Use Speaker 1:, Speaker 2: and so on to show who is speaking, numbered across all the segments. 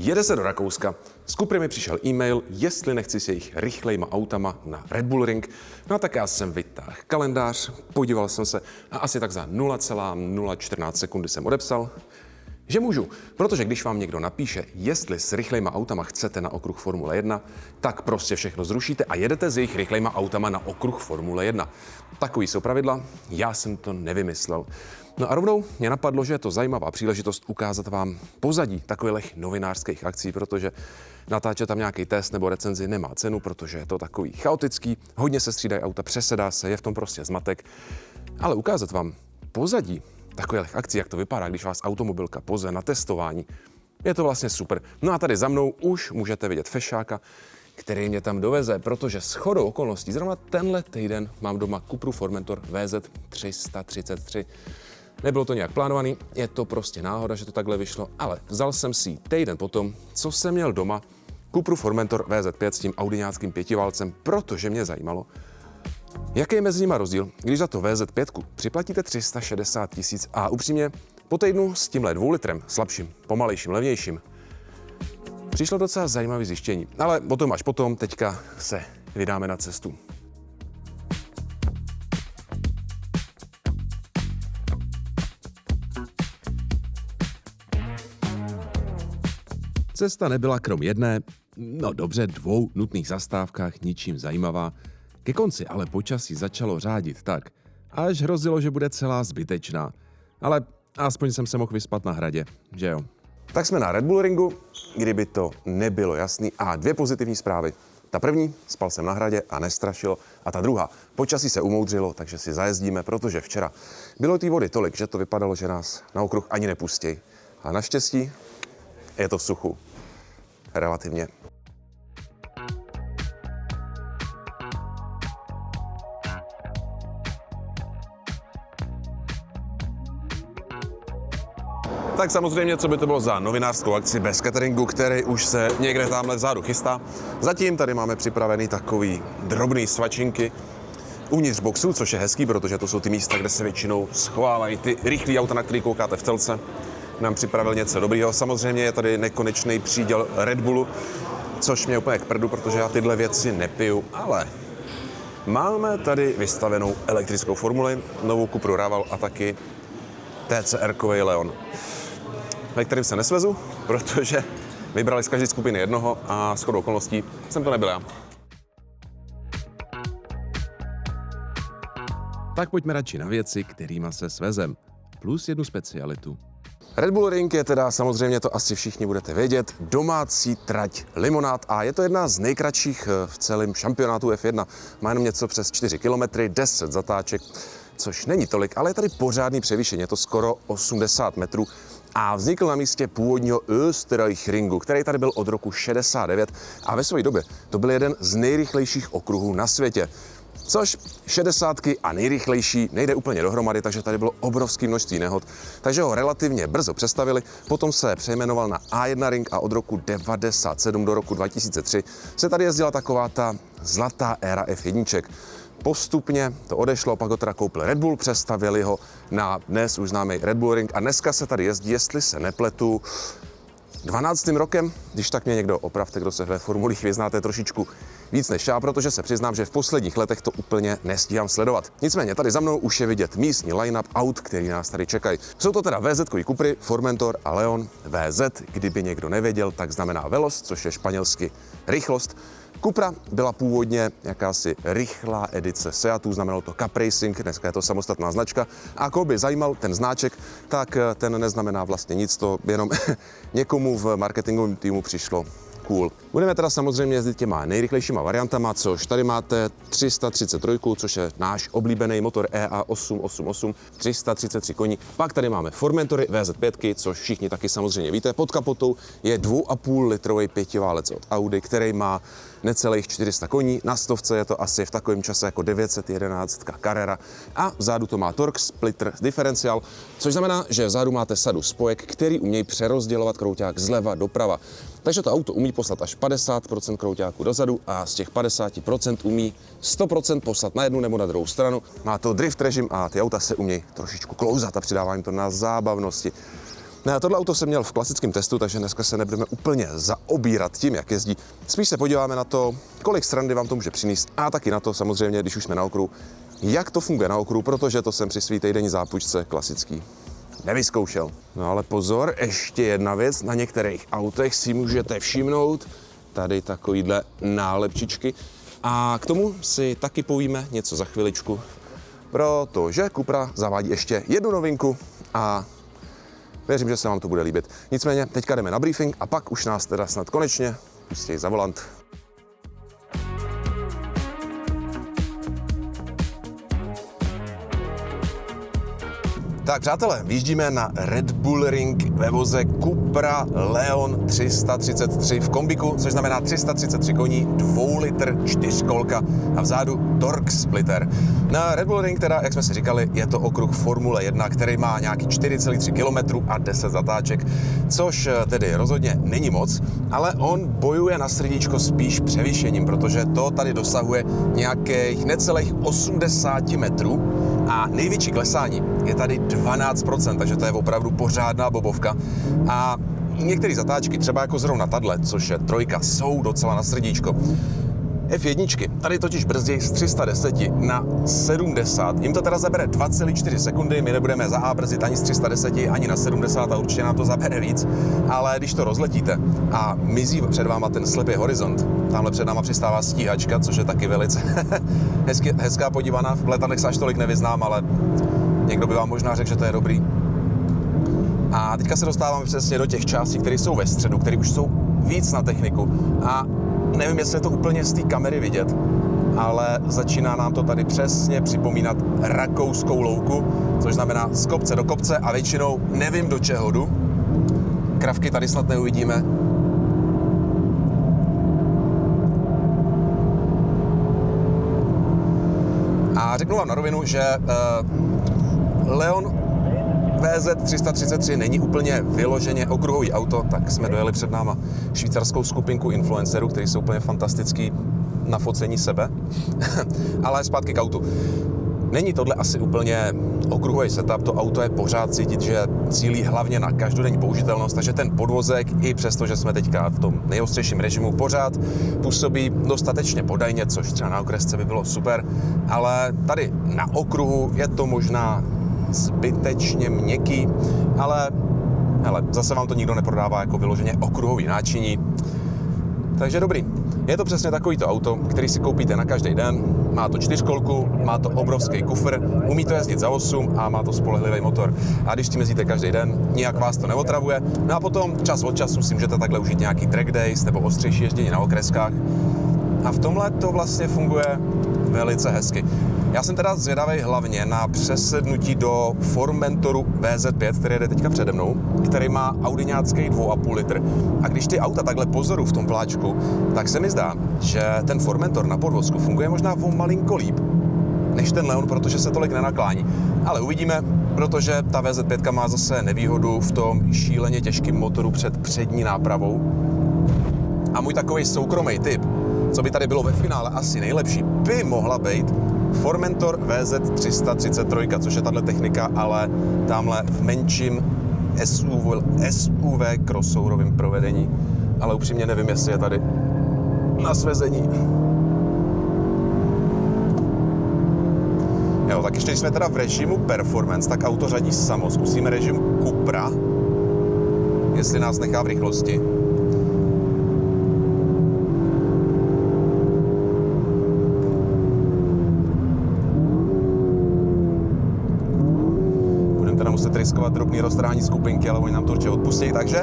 Speaker 1: Jede se do Rakouska. Z Cupry mi přišel e-mail, jestli nechci s jejich rychlejma autama na Red Bull Ring. No tak já jsem vytáhl kalendář, podíval jsem se a asi tak za 0,014 sekundy jsem odepsal, že můžu, protože když vám někdo napíše, jestli s rychlejma autama chcete na okruh Formule 1, tak prostě všechno zrušíte a jedete s jejich rychlejma autama na okruh Formule 1. Takový jsou pravidla, já jsem to nevymyslel. No a rovnou mě napadlo, že je to zajímavá příležitost ukázat vám pozadí takových novinářských akcí, protože natáčet tam nějaký test nebo recenzi nemá cenu, protože je to takový chaotický, hodně se střídají auta, přesedá se, je v tom prostě zmatek. Ale ukázat vám pozadí takových akcí, jak to vypadá, když vás automobilka poze na testování, je to vlastně super. No a tady za mnou už můžete vidět fešáka, který mě tam doveze, protože shodou okolností zrovna tenhle týden mám doma Cupru Formentor VZ 333. Nebylo to nějak plánovaný, je to prostě náhoda, že to takhle vyšlo, ale vzal jsem si týden potom, co jsem měl doma Cupru Formentor VZ5 s tím audiňáckým pětiválcem, protože mě zajímalo, jaký je mezi nimi rozdíl, když za to VZ5 připlatíte 360 000 a upřímně po týdnu s tímhle 2 litrem, slabším, pomalejším, levnějším, přišlo docela zajímavé zjištění. Ale o tom až potom, teďka se vydáme na cestu. Cesta nebyla krom jedné, no dobře, 2 nutných zastávkách ničím zajímavá. Ke konci ale počasí začalo řádit tak, až hrozilo, že bude celá zbytečná. Ale aspoň jsem se mohl vyspat na hradě, že jo? Tak jsme na Red Bull Ringu, kdyby to nebylo jasný. A 2 pozitivní zprávy. Ta první, spal jsem na hradě a nestrašilo. A ta druhá, počasí se umoudřilo, takže si zajezdíme, protože včera bylo té vody tolik, že to vypadalo, že nás na okruh ani nepustí. A naštěstí je to v suchu. Relativně. Tak samozřejmě, co by to bylo za novinářskou akci bez cateringu, který už se někde tamhle vzadu chystá. Zatím tady máme připravený takový drobný svačinky uvnitř boxu, což je hezký, protože to jsou ty místa, kde se většinou schovávají ty rychlé auta, na který koukáte v telce. Nám připravil něco dobrýho. Samozřejmě je tady nekonečný příděl Red Bullu, což mě úplně k prdu, protože já tyhle věci nepiju, ale máme tady vystavenou elektrickou formuli, novou Cupru Raval a taky TCR-kovej Leon, ve kterým se nesvezu, protože vybrali z každé skupiny jednoho a shodou okolností jsem to nebyl já. Tak pojďme radši na věci, kterýma se svezem, plus jednu specialitu. Red Bull Ring je teda, samozřejmě to asi všichni budete vědět, domácí trať Limonád a je to jedna z nejkratších v celém šampionátu F1. Má jenom něco přes 4 km, 10 zatáček, což není tolik, ale je tady pořádný převýšení, je to skoro 80 metrů a vznikl na místě původního Österreichringu, který tady byl od roku 69 a ve své době to byl jeden z nejrychlejších okruhů na světě. Což 60 a nejrychlejší nejde úplně dohromady, takže tady bylo obrovské množství nehod. Takže ho relativně brzo přestavili, potom se přejmenoval na A1 Ring a od roku 1997 do roku 2003 se tady jezdila taková ta zlatá éra F1. Postupně to odešlo, pak ho teda koupil Red Bull, přestavili ho na dnes už známý Red Bull Ring a dneska se tady jezdí, jestli se nepletu, 12. rokem, když tak mě někdo opravte, kdo se ve formulích vyznáte trošičku víc než já, protože se přiznám, že v posledních letech to úplně nestíhám sledovat. Nicméně tady za mnou už je vidět místní line-up aut, který nás tady čekají. Jsou to teda VZ-kový Cupry, Formentor a Leon. VZ, kdyby někdo nevěděl, tak znamená Veloz, což je španělsky rychlost. Cupra byla původně jakási rychlá edice Seatu, znamenalo to Cup Racing, dneska je to samostatná značka. A koho by zajímal ten znáček, tak ten neznamená vlastně nic, to jenom někomu v marketingovém týmu přišlo cool. Budeme teda samozřejmě jezdit těma nejrychlejšíma variantama, což tady máte 333, což je náš oblíbený motor EA888, 333 koní. Pak tady máme Formentory VZ5, což všichni taky samozřejmě víte. Pod kapotou je 2,5 litrový pětiválec od Audi, který má necelých 400 koní. Na stovce je to asi v takovém čase jako 911 Carrera. A vzadu to má Torx Splitter diferenciál, což znamená, že vzadu máte sadu spojek, který umějí přerozdělovat krouťák zleva doprava. Takže to auto umí poslat až 50% krouťáku dozadu a z těch 50% umí 100% poslat na jednu nebo na druhou stranu. Má to drift režim a ty auta se umějí trošičku klouzat a přidává jim to na zábavnosti. Tohle auto jsem měl v klasickém testu, takže dneska se nebudeme úplně zaobírat tím, jak jezdí. Spíš se podíváme na to, kolik srandy vám to může přinést a taky na to samozřejmě, když už jsme na okruhu, jak to funguje na okruhu, protože to jsem při svý týdenní zápůjčce klasický nevyzkoušel. No ale pozor, ještě jedna věc, na některých autech si můžete všimnout tady takovýhle nálepčičky a k tomu si taky povíme něco za chviličku, protože Cupra zavádí ještě jednu novinku a věřím, že se vám to bude líbit. Nicméně, teďka jdeme na briefing a pak už nás teda snad konečně pustí za volant. Tak přátelé, vyjíždíme na Red Bull Ring ve voze Cupra Leon 333 v kombiku, což znamená 333 koní, 2 litr 4kolka a vzadu torque splitter. Na Red Bull Ring teda, jak jsme si říkali, je to okruh Formule 1, který má nějaký 4,3 km a 10 zatáček, což tedy rozhodně není moc, ale on bojuje na srdíčko spíš převýšením, protože to tady dosahuje nějakých necelých 80 metrů a největší klesání je tady 12%, takže to je opravdu pořádná bobovka. A některé zatáčky, třeba jako zrovna tahle, což je 3, jsou docela na srdíčko. F1, tady totiž brzdí z 310 na 70. Jim to teda zabere 2,4 sekundy, my nebudeme za A brzdit ani z 310, ani na 70 a určitě nám to zabere víc. Ale když to rozletíte a mizí před váma ten slepý horizont, tamhle před náma přistává stíhačka, což je taky velice hezká podívaná. V letadlech se až tolik nevyznám, ale někdo by vám možná řekl, že to je dobrý. A teďka se dostáváme přesně do těch částí, které jsou ve středu, které už jsou víc na techniku. A nevím, jestli je to úplně z té kamery vidět, ale začíná nám to tady přesně připomínat rakouskou louku, což znamená z kopce do kopce a většinou nevím, do čeho jdu. Kravky tady snad neuvidíme. A řeknu vám na rovinu, že Leon VZ333 není úplně vyloženě okruhový auto, tak jsme dojeli před náma švýcarskou skupinku influencerů, kteří jsou úplně fantastický na focení sebe. Ale zpátky k autu. Není tohle asi úplně okruhový setup, to auto je pořád cítit, že cílí hlavně na každodenní použitelnost, takže ten podvozek, i přesto, že jsme teďka v tom nejostřejším režimu, pořád působí dostatečně podajně, což třeba na okresce by bylo super, ale tady na okruhu je to možná zbytečně měkký, ale hele, zase vám to nikdo neprodává jako vyloženě okruhový náčiní. Takže dobrý. Je to přesně takovýto auto, který si koupíte na každý den. Má to 4kolku, má to obrovský kufr, umí to jezdit za 8 a má to spolehlivý motor. A když tím jezdíte každý den, nijak vás to neotravuje. No a potom čas od času si můžete takhle užít nějaký track days nebo ostřejší ježdění na okreskách. A v tomhle to vlastně funguje velice hezky. Já jsem teda zvědavý hlavně na přesednutí do Formentoru VZ5, který jde teďka přede mnou, který má audiňácký 2,5 litr. A když ty auta takhle pozoru v tom vláčku, tak se mi zdá, že ten Formentor na podvozku funguje možná o malinko líp než ten Leon, protože se tolik nenaklání. Ale uvidíme, protože ta VZ5 má zase nevýhodu v tom šíleně těžkém motoru před přední nápravou. A můj takový soukromý tip, co by tady bylo ve finále asi nejlepší, by mohla být Formentor VZ333, což je tahle technika, ale tamhle v menším SUV crossoverovém provedení. Ale upřímně nevím, jestli je tady na svezení. Jo, tak ještě když jsme teda v režimu Performance, tak auto řadí samo. Zkusíme režim Cupra, jestli nás nechá v rychlosti. Muset riskovat drobný roztrhání skupinky, ale oni nám to určitě odpustí, takže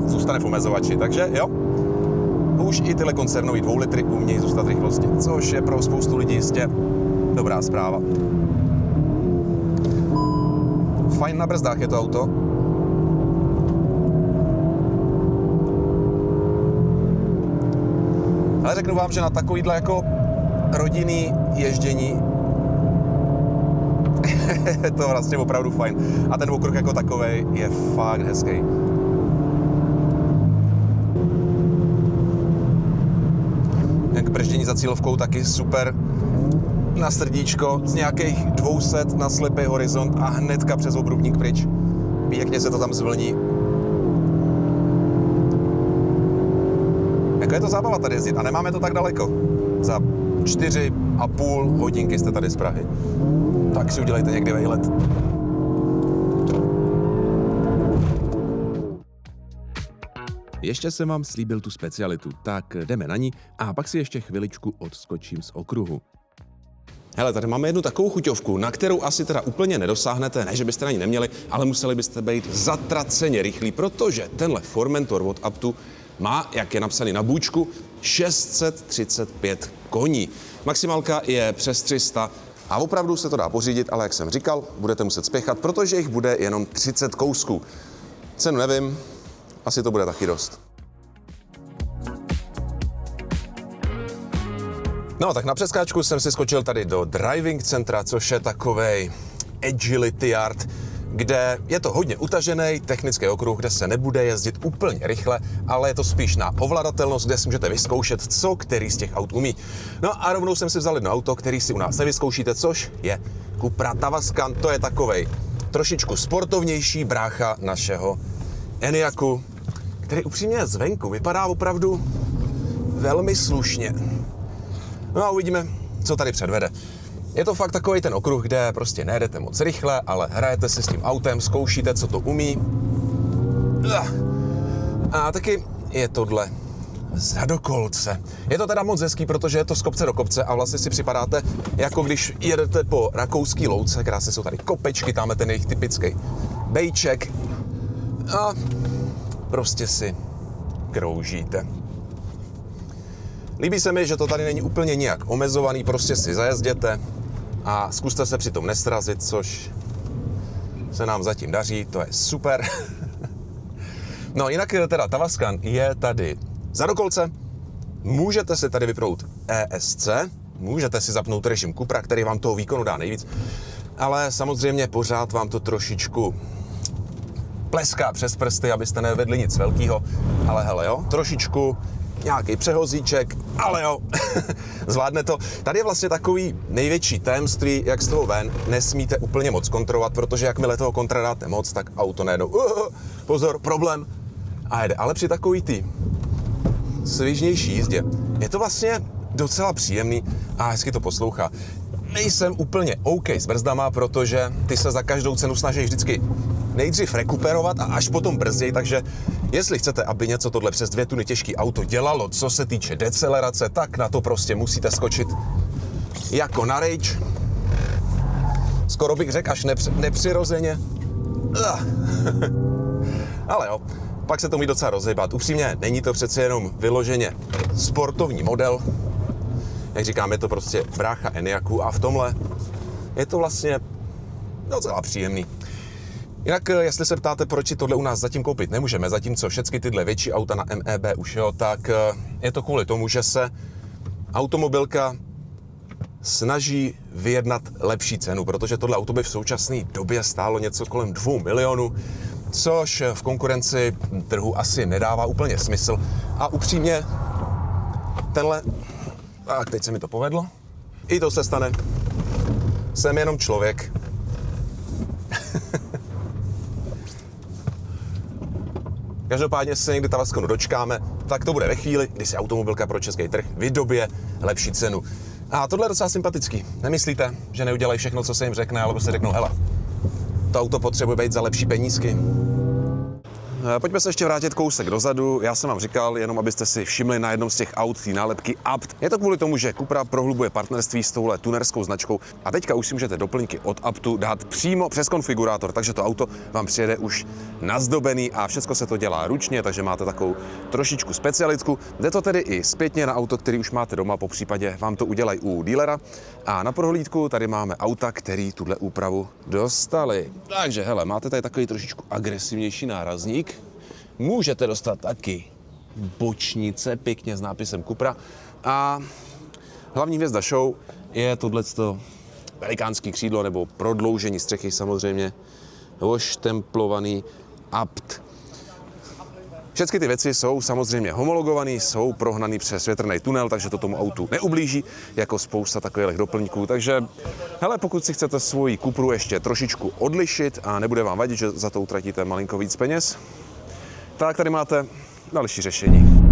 Speaker 1: zůstane v omezovači, takže jo, už i tyhle koncernový 2 litry umějí zůstat v rychlosti, což je pro spoustu lidí jistě dobrá zpráva. Fajn na brzdách je to auto. Ale řeknu vám, že na takovýhle jako rodinný ježdění je to vlastně opravdu fajn. A ten okruh jako takovej je fakt hezký. Jak brždění za cílovkou taky super. Na srdíčko z nějakých 200 na slepý horizont a hnedka přes obrubník pryč. Pěkně se to tam zvlní. Jako je to zábava tady jezdit a nemáme to tak daleko. Za 4,5 hodinky jste tady z Prahy. Tak si udělejte někdy vejlet. Ještě jsem vám slíbil tu specialitu, tak jdeme na ní a pak si ještě chviličku odskočím z okruhu. Hele, tady máme jednu takovou chuťovku, na kterou asi teda úplně nedosáhnete, ne, že byste na ní neměli, ale museli byste být zatraceně rychlí, protože tenhle Formentor od Aptu má, jak je napsaný na bůčku, 635 koní. Maximálka je přes 300 a opravdu se to dá pořídit, ale jak jsem říkal, budete muset spěchat, protože jich bude jenom 30 kousků. Cenu nevím, asi to bude taky dost. No, tak na přeskáčku jsem si skočil tady do driving centra, což je takovej agility yard, kde je to hodně utažený technický okruh, kde se nebude jezdit úplně rychle, ale je to spíš na ovladatelnost, kde si můžete vyzkoušet, co který z těch aut umí. No a rovnou jsem si vzal jedno auto, který si u nás nevyzkoušíte, což je Cupra Tavascan. To je takovej trošičku sportovnější brácha našeho Enyaqu, který upřímně zvenku vypadá opravdu velmi slušně. No a uvidíme, co tady předvede. Je to fakt takový ten okruh, kde prostě nejedete moc rychle, ale hrajete si s tím autem, zkoušíte, co to umí. A taky je tohle zadokolce. Je to teda moc hezký, protože je to z kopce do kopce a vlastně si připadáte, jako když jedete po rakouský louce. Krásně jsou tady kopečky, tam je ten jejich typický bejček. A prostě si kroužíte. Líbí se mi, že to tady není úplně nijak omezovaný, prostě si zajezděte a zkuste se přitom nesrazit, což se nám zatím daří, to je super. No jinak teda Tavascan je tady za dokolce, můžete si tady vypnout ESC, můžete si zapnout režim Cupra, který vám toho výkonu dá nejvíc, ale samozřejmě pořád vám to trošičku pleská přes prsty, abyste nevedli nic velkého, ale hele jo, trošičku nějaký přehozíček, ale jo, zvládne to. Tady je vlastně takový největší tajemství, jak z toho ven nesmíte úplně moc kontrolovat, protože jakmile toho kontra dáte moc, tak auto najednou, pozor, problém, a jede. Ale při takový tý svižnější jízdě je to vlastně docela příjemný a hezky to poslouchá. Nejsem úplně OK s brzdama, protože ty se za každou cenu snaží vždycky nejdřív rekuperovat a až potom brzděj, takže jestli chcete, aby něco tohle přes 2 tuny těžký auto dělalo, co se týče decelerace, tak na to prostě musíte skočit jako na rage. Skoro bych řekl až nepřirozeně. Ale jo, pak se to umí docela rozhýbat. Upřímně, není to přece jenom vyloženě sportovní model. Jak říkám, je to prostě brácha Enyaqu a v tomhle je to vlastně docela příjemný. Jinak, jestli se ptáte, proč si tohle u nás zatím koupit nemůžeme, zatímco všechny tyhle větší auta na MEB už jo, tak je to kvůli tomu, že se automobilka snaží vyjednat lepší cenu, protože tohle auto by v současné době stálo něco kolem 2 milionů, což v konkurenci trhu asi nedává úplně smysl. A upřímně, tenhle, tak teď se mi to povedlo, i to se stane, jsem jenom člověk. Každopádně se někdy Tavascanu dočkáme, tak to bude ve chvíli, kdy si automobilka pro český trh vydobije lepší cenu. A tohle je docela sympatický. Nemyslíte, že neudělají všechno, co se jim řekne, alebo si řeknou, hele, to auto potřebuje být za lepší penízky. Pojďme se ještě vrátit kousek dozadu. Já jsem vám říkal, jenom abyste si všimli na jednom z těch aut té nálepky Apt. Je to kvůli tomu, že Cupra prohlubuje partnerství s touhle tunerskou značkou a teďka už si můžete doplňky od Aptu dát přímo přes konfigurátor, takže to auto vám přijede už nazdobený a všechno se to dělá ručně, takže máte takovou trošičku specialitku. Jde to tedy i zpětně na auto, který už máte doma, po případě vám to udělají u dílera. A na prohlídku tady máme auta, který tuhle úpravu dostali. Takže hele, máte tady takový trošičku agresivnější nárazník. Můžete dostat taky bočnice, pěkně s nápisem Cupra. A hlavní hvězda show je tohleto velikánský křídlo nebo prodloužení střechy samozřejmě, oštemplovaný Apt. Všechny ty věci jsou samozřejmě homologované, jsou prohnaný přes větrný tunel, takže to tomu autu neublíží, jako spousta takových doplňků. Takže, hele, pokud si chcete svoji Cupru ještě trošičku odlišit a nebude vám vadit, že za to utratíte malinko víc peněz, tak tady máte další řešení.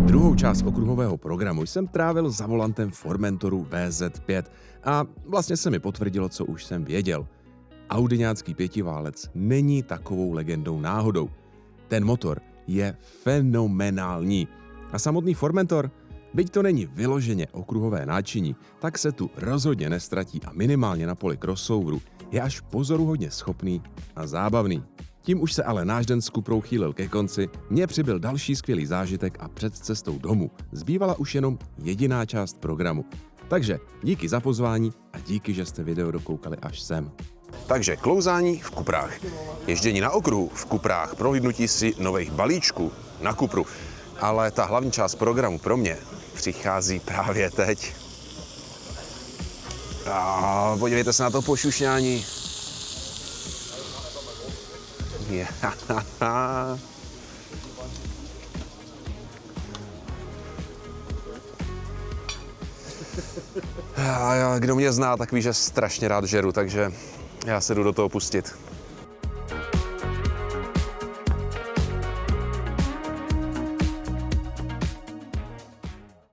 Speaker 1: Druhou část okruhového programu jsem trávil za volantem Formentoru VZ5 a vlastně se mi potvrdilo, co už jsem věděl. Audiňácký pětiválec není takovou legendou náhodou. Ten motor je fenomenální. A samotný Formentor, byť to není vyloženě okruhové náčiní, tak se tu rozhodně nestratí a minimálně na poli crossoveru je až pozoruhodně schopný a zábavný. Tím už se ale náš den s Cuprou chýlil ke konci, mně přibyl další skvělý zážitek a před cestou domů zbývala už jenom jediná část programu. Takže díky za pozvání a díky, že jste video dokoukali až sem. Takže klouzání v Cuprách, ježdění na okruhu v Cuprách, prohlídnutí si nových balíčků na Cupru. Ale ta hlavní část programu pro mě přichází právě teď. Podívejte se na to pošušňání. Kdo mě zná, tak ví, že strašně rád žeru, takže já se jdu do toho pustit.